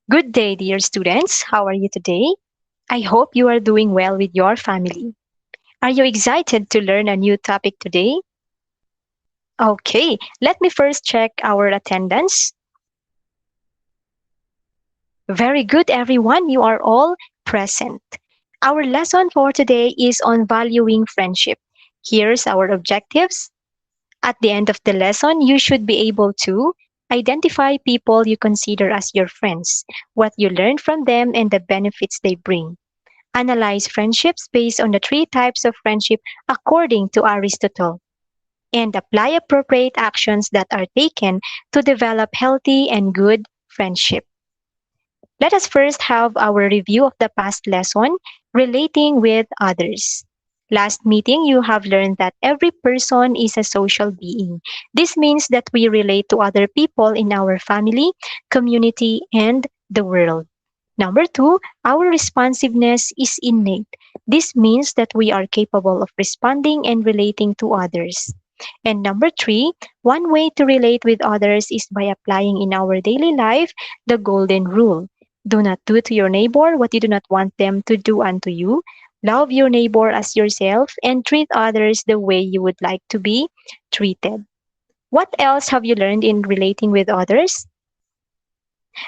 Good day, dear students. How are you today? I hope you are doing well with your family. Are you excited to learn a new topic today? Okay, let me first check our attendance. Very good, everyone. You are all present. Our lesson for today is on valuing friendship. Here's our objectives. At the end of the lesson, you should be able to identify people you consider as your friends, what you learned from them, and the benefits they bring. Analyze friendships based on the three types of friendship according to Aristotle, and apply appropriate actions that are taken to develop healthy and good friendship. Let us first have our review of the past lesson, relating with others. Last meeting, you have learned that every person is a social being. This means that we relate to other people in our family, community, and the world. Number two, our responsiveness is innate. This means that we are capable of responding and relating to others. And number three, one way to relate with others is by applying in our daily life the golden rule. Do not do to your neighbor what you do not want them to do unto you. Love your neighbor as yourself and treat others the way you would like to be treated. What else have you learned in relating with others?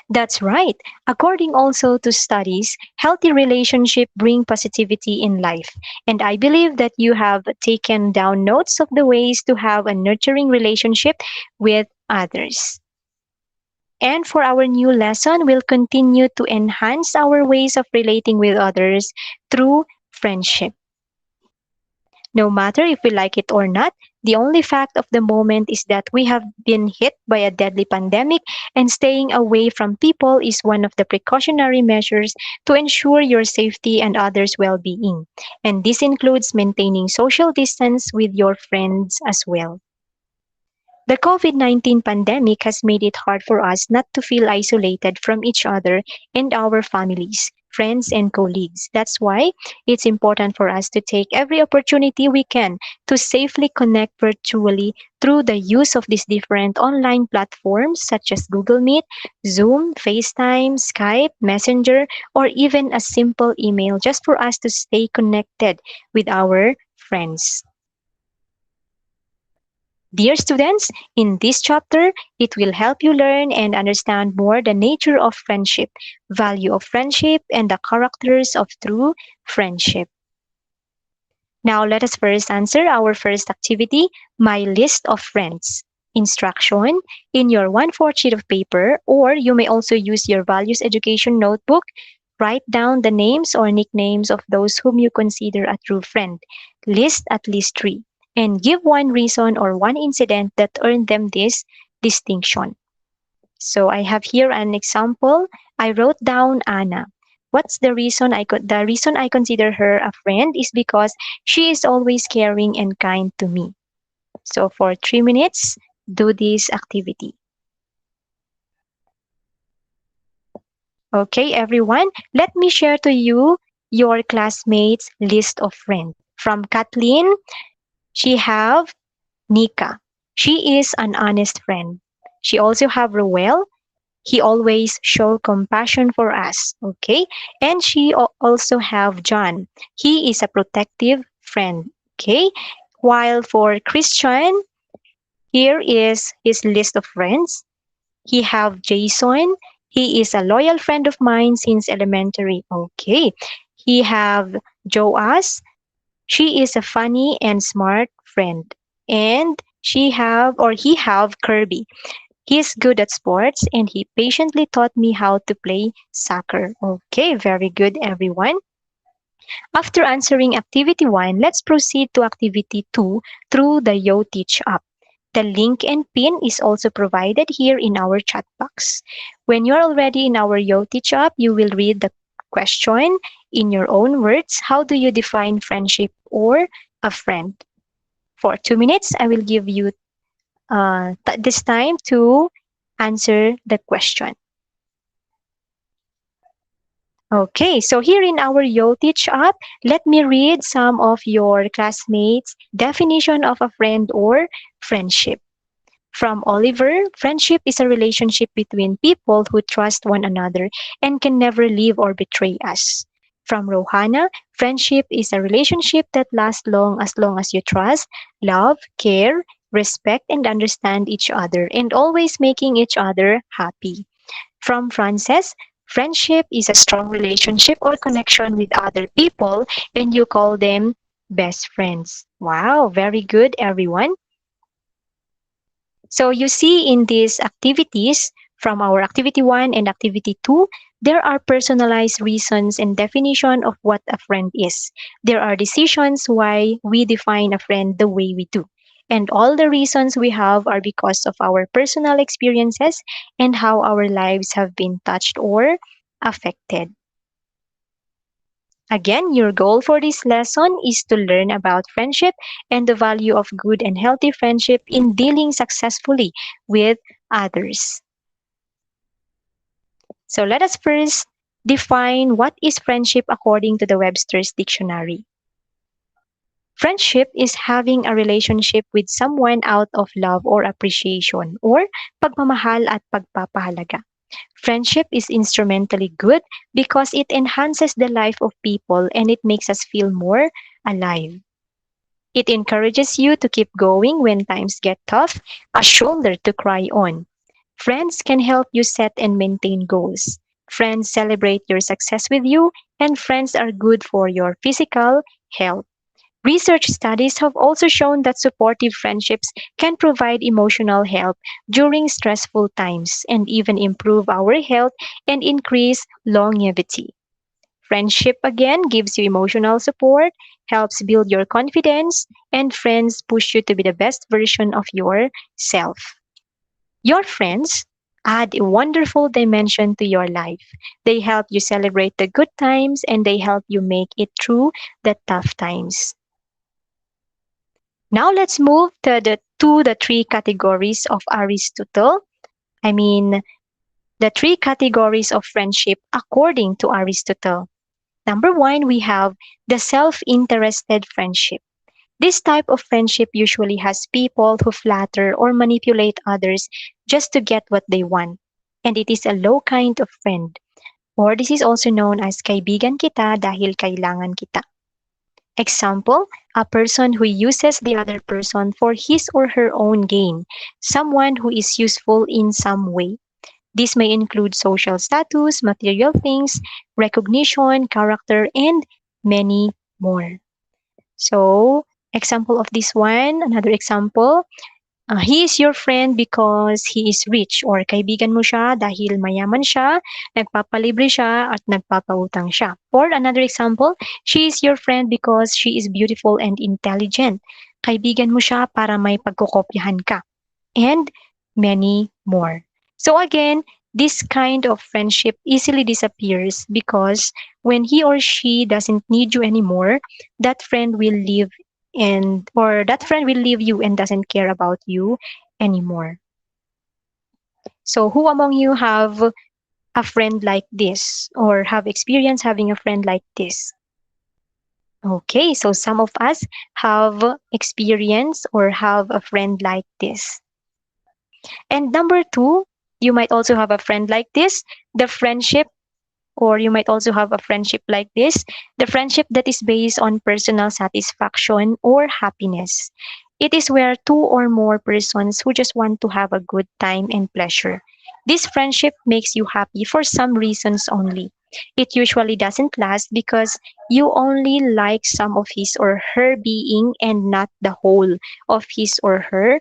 That's right. According also to studies, healthy relationships bring positivity in life. And I believe that you have taken down notes of the ways to have a nurturing relationship with others. And for our new lesson, we'll continue to enhance our ways of relating with others through friendship. No matter if we like it or not, the only fact of the moment is that we have been hit by a deadly pandemic, and staying away from people is one of the precautionary measures to ensure your safety and others' well being. And this includes maintaining social distance with your friends as well. The COVID-19 pandemic has made it hard for us not to feel isolated from each other and our families, friends, and colleagues. That's why it's important for us to take every opportunity we can to safely connect virtually through the use of these different online platforms such as Google Meet, Zoom, FaceTime, Skype, Messenger, or even a simple email just for us to stay connected with our friends. Dear students, in this chapter, it will help you learn and understand more the nature of friendship, value of friendship, and the characters of true friendship. Now, let us first answer our first activity, my list of friends. Instruction, in your 1/4 sheet of paper, or you may also use your values education notebook, write down the names or nicknames of those whom you consider a true friend. List at least three, and give one reason or one incident that earned them this distinction. So I have here an example. I wrote down Anna. What's the reason the reason I consider her a friend is because she is always caring and kind to me. So for 3 minutes, do this activity. Okay, everyone, let me share to you your classmates' list of friends. From Kathleen, she have Nika. She is an honest friend. She also have Roel. He always show compassion for us. Okay, and she also have John. He is a protective friend. Okay, while for Christian, here is his list of friends. He have Jason. He is a loyal friend of mine since elementary. Okay. He have Joas. She is a funny and smart friend. And he have Kirby. He is good at sports and he patiently taught me how to play soccer. Okay, very good everyone. After answering activity 1, let's proceed to activity 2 through the YoTeach app. The link and pin is also provided here in our chat box. When you're already in our YoTeach app, you will read the question in your own words. How do you define friendship or a friend? For 2 minutes, I will give you this time to answer the question. Okay, so here in our YoTeach app, let me read some of your classmates' definition of a friend or friendship. From Oliver, friendship is a relationship between people who trust one another and can never leave or betray us. From Rohana, friendship is a relationship that lasts long as you trust, love, care, respect, and understand each other, and always making each other happy. From Frances, friendship is a strong relationship or connection with other people, and you call them best friends. Wow, very good, everyone. So you see in these activities, from our activity 1 and activity 2, there are personalized reasons and definition of what a friend is. There are decisions why we define a friend the way we do. And all the reasons we have are because of our personal experiences and how our lives have been touched or affected. Again, your goal for this lesson is to learn about friendship and the value of good and healthy friendship in dealing successfully with others. So let us first define what is friendship according to the Webster's Dictionary. Friendship is having a relationship with someone out of love or appreciation or pagmamahal at pagpapahalaga. Friendship is instrumentally good because it enhances the life of people and it makes us feel more alive. It encourages you to keep going when times get tough, a shoulder to cry on. Friends can help you set and maintain goals. Friends celebrate your success with you, and friends are good for your physical health. Research studies have also shown that supportive friendships can provide emotional help during stressful times and even improve our health and increase longevity. Friendship again gives you emotional support, helps build your confidence, and friends push you to be the best version of yourself. Your friends add a wonderful dimension to your life. They help you celebrate the good times and they help you make it through the tough times. Now let's move to the three categories of Aristotle. I mean, the three categories of friendship according to Aristotle. Number one, we have the self-interested friendship. This type of friendship usually has people who flatter or manipulate others just to get what they want. And it is a low kind of friend. Or this is also known as kaibigan kita dahil kailangan kita. Example, a person who uses the other person for his or her own gain, someone who is useful in some way. This may include social status, material things, recognition, character, and many more. So, example of this one, another example, he is your friend because he is rich or kaibigan mo siya dahil mayaman siya, nagpapalibre siya at nagpapautang siya. Or another example, she is your friend because she is beautiful and intelligent. Kaibigan mo siya para may pagkokopyahan ka. And many more. So again, this kind of friendship easily disappears because when he or she doesn't need you anymore, that friend will leave that friend will leave you and doesn't care about you anymore. So who among you have a friend like this or have experience having a friend like this? Okay, so some of us have experience or have a friend like this. And number two, you might also have a friend like this, the friendship, or you might also have a friendship like this, the friendship that is based on personal satisfaction or happiness. It is where two or more persons who just want to have a good time and pleasure. This friendship makes you happy for some reasons only. It usually doesn't last because you only like some of his or her being and not the whole of his or her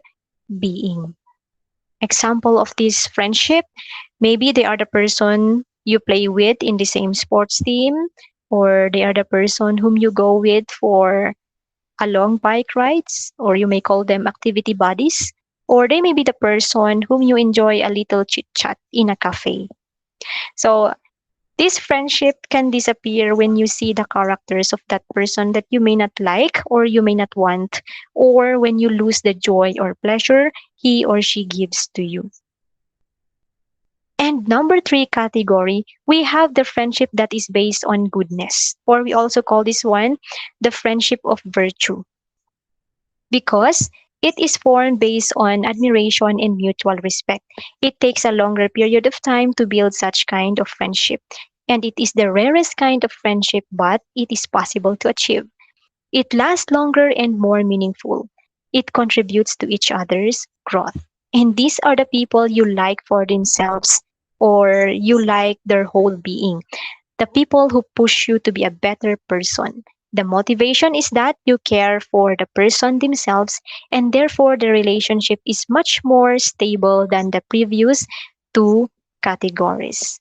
being. Example of this friendship, maybe they are the person you play with in the same sports team, or they are the person whom you go with for a long bike rides, or you may call them activity buddies, or they may be the person whom you enjoy a little chit chat in a cafe. So this friendship can disappear when you see the characters of that person that you may not like or you may not want, or when you lose the joy or pleasure he or she gives to you. And number three category, we have the friendship that is based on goodness, or we also call this one the friendship of virtue. Because It is formed based on admiration and mutual respect. It takes a longer period of time to build such kind of friendship. And it is the rarest kind of friendship, but it is possible to achieve. It lasts longer and more meaningful. It contributes to each other's growth. And these are the people you like for themselves or you like their whole being. The people who push you to be a better person. The motivation is that you care for the person themselves, and therefore the relationship is much more stable than the previous two categories.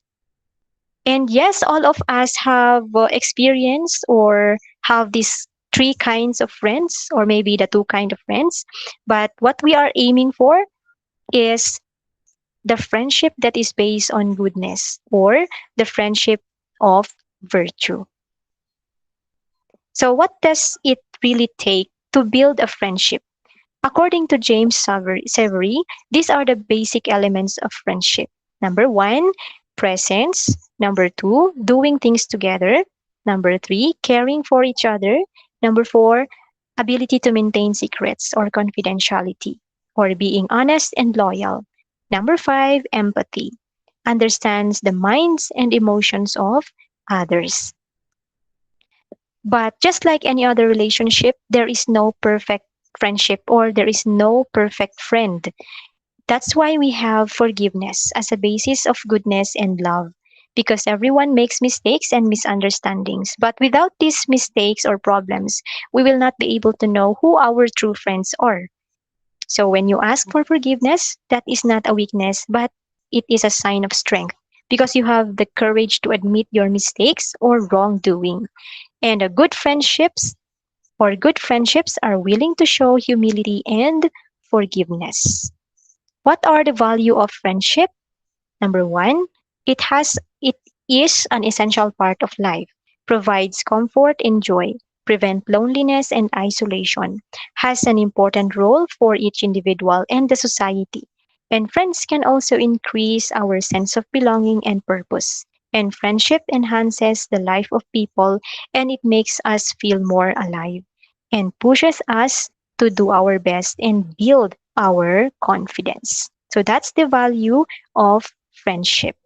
And yes, all of us have experienced or have these three kinds of friends, or maybe the two kind of friends. But what we are aiming for is the friendship that is based on goodness or the friendship of virtue. So, what does it really take to build a friendship? According to James Severy, these are the basic elements of friendship. Number one, presence. Number two, doing things together. Number three, caring for each other. Number four, ability to maintain secrets or confidentiality, or being honest and loyal. Number five, empathy. Understands the minds and emotions of others. But just like any other relationship, there is no perfect friendship or there is no perfect friend. That's why we have forgiveness as a basis of goodness and love. Because everyone makes mistakes and misunderstandings. But without these mistakes or problems, we will not be able to know who our true friends are. So when you ask for forgiveness, that is not a weakness, but it is a sign of strength. Because you have the courage to admit your mistakes or wrongdoing. And a good friendships are willing to show humility and forgiveness. What are the value of friendship? Number one, it is an essential part of life, provides comfort and joy, prevent loneliness and isolation, has an important role for each individual and the society. And friends can also increase our sense of belonging and purpose. And friendship enhances the life of people and it makes us feel more alive and pushes us to do our best and build our confidence. So that's the value of friendship.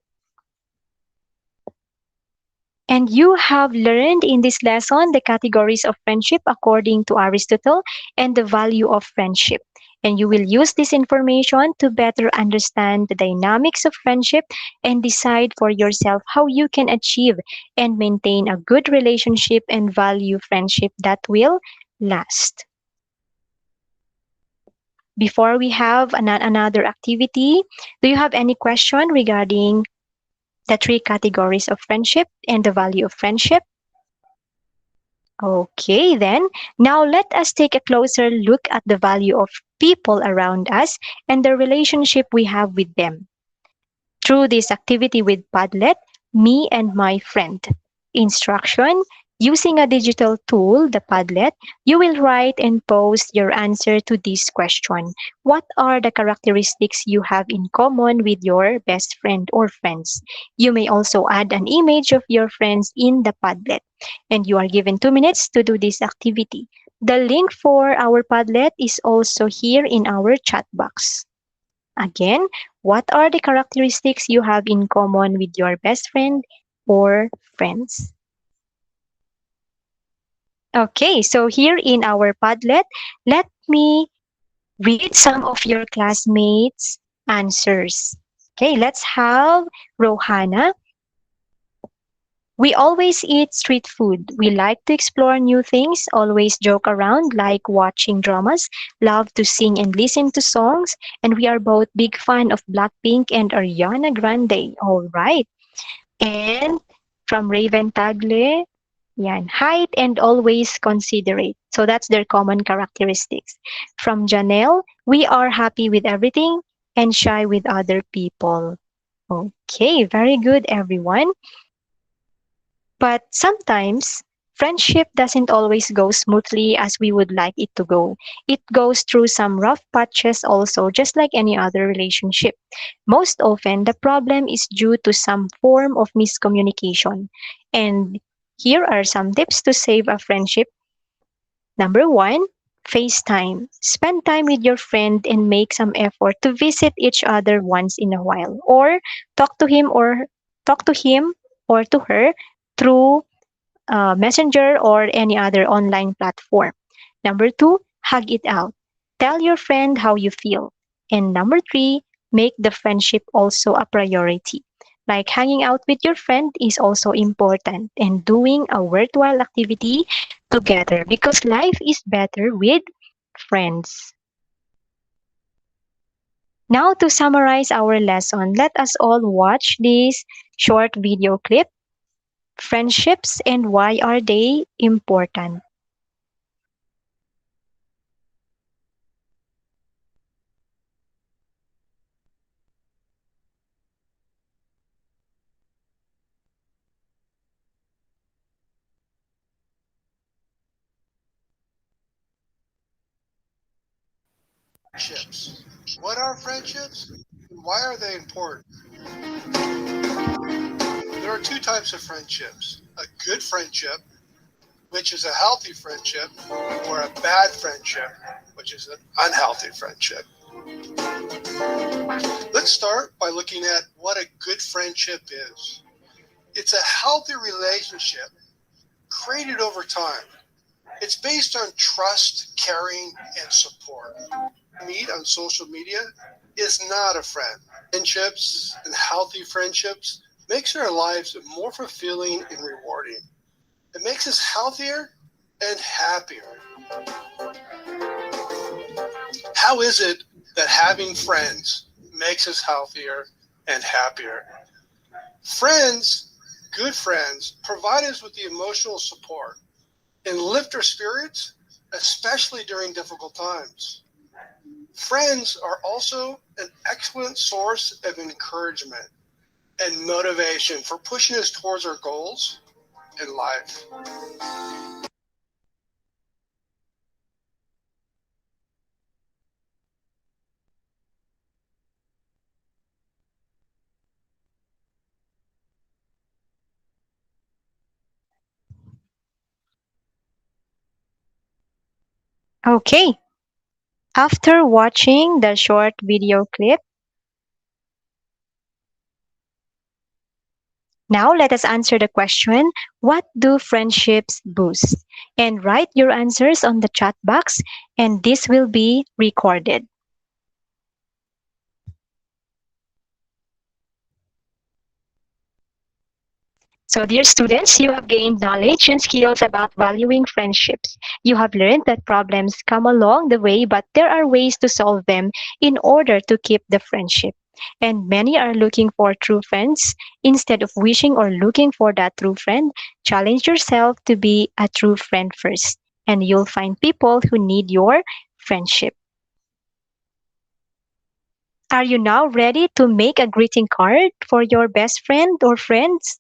And you have learned in this lesson the categories of friendship according to Aristotle and the value of friendship. And you will use this information to better understand the dynamics of friendship and decide for yourself how you can achieve and maintain a good relationship and value friendship that will last. Before we have another activity, do you have any question regarding the three categories of friendship and the value of friendship? Okay, then, now let us take a closer look at the value of people around us and the relationship we have with them. Through this activity with Padlet, me and my friend. Instruction: using a digital tool, the Padlet, you will write and post your answer to this question. What are the characteristics you have in common with your best friend or friends? You may also add an image of your friends in the Padlet. And you are given 2 minutes to do this activity. The link for our Padlet is also here in our chat box. Again, what are the characteristics you have in common with your best friend or friends? Okay, so here in our Padlet, let me read some of your classmates' answers. Okay, let's have Rohana. We always eat street food. We like to explore new things, always joke around, like watching dramas, love to sing and listen to songs, and we are both big fan of Blackpink and Ariana Grande. All right. And from Raven Tagle, yan, height and always considerate. So that's their common characteristics. From Janelle, we are happy with everything and shy with other people. Okay, very good, everyone. But sometimes friendship doesn't always go smoothly as we would like it to go. It goes through some rough patches also, just like any other relationship. Most often, the problem is due to some form of miscommunication. And here are some tips to save a friendship. Number one, FaceTime. Spend time with your friend and make some effort to visit each other once in a while, or talk to him or talk to him or to her through Messenger or any other online platform. Number two, hug it out. Tell your friend how you feel. And number three, make the friendship also a priority. Like hanging out with your friend is also important and doing a worthwhile activity together because life is better with friends. Now, to summarize our lesson, let us all watch this short video clip. Friendships and why are they important? Friendships. What are friendships? And why are they important? There are two types of friendships: a good friendship, which is a healthy friendship, or a bad friendship, which is an unhealthy friendship. Let's start by looking at what a good friendship is. It's a healthy relationship created over time. It's based on trust, caring, and support. Meet on social media is not a friend. Friendships and healthy friendships makes our lives more fulfilling and rewarding. It makes us healthier and happier. How is it that having friends makes us healthier and happier? Friends, good friends, provide us with the emotional support and lift our spirits, especially during difficult times. Friends are also an excellent source of encouragement and motivation for pushing us towards our goals in life. Okay, after watching the short video clip, now let us answer the question, what do friendships boost? And write your answers on the chat box and this will be recorded. So, dear students, you have gained knowledge and skills about valuing friendships. You have learned that problems come along the way, but there are ways to solve them in order to keep the friendship. And many are looking for true friends. Instead of wishing or looking for that true friend, challenge yourself to be a true friend first. And you'll find people who need your friendship. Are you now ready to make a greeting card for your best friend or friends?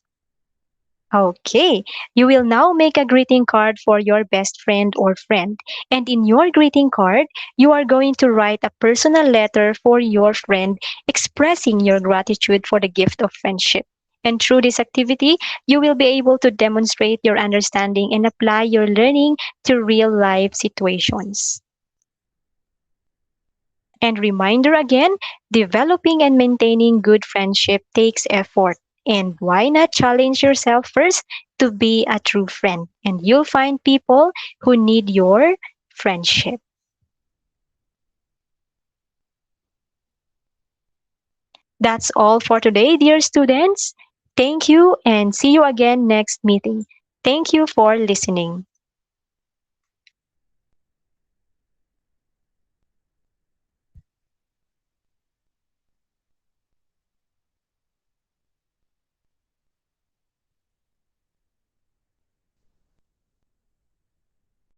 Okay, you will now make a greeting card for your best friend or friend. And in your greeting card, you are going to write a personal letter for your friend expressing your gratitude for the gift of friendship. And through this activity, you will be able to demonstrate your understanding and apply your learning to real life situations. And reminder again, developing and maintaining good friendship takes effort. And why not challenge yourself first to be a true friend? And you'll find people who need your friendship. That's all for today, dear students. Thank you and see you again next meeting. Thank you for listening.